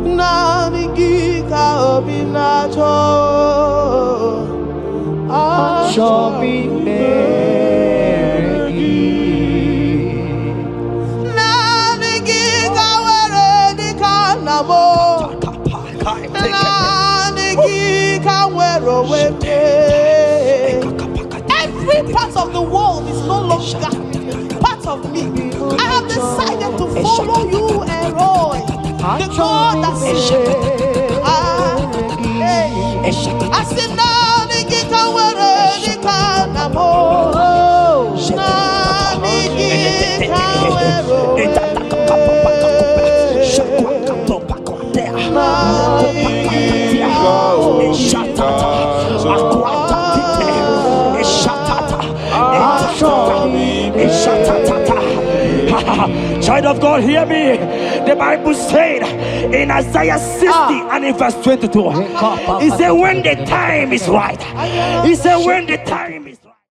Nani gika obinacho. Ashobi meregi. Nani gika were kanamo. Nani gika were wete. Every part of the world is no longer part of me. I have decided to follow you, Elroy, the God that says, I said, Nani gika were ni kanamo. Nani gika were. Child of God, hear me. The Bible said in Isaiah 60 and in verse 22, he said when the time is right, he said when the time is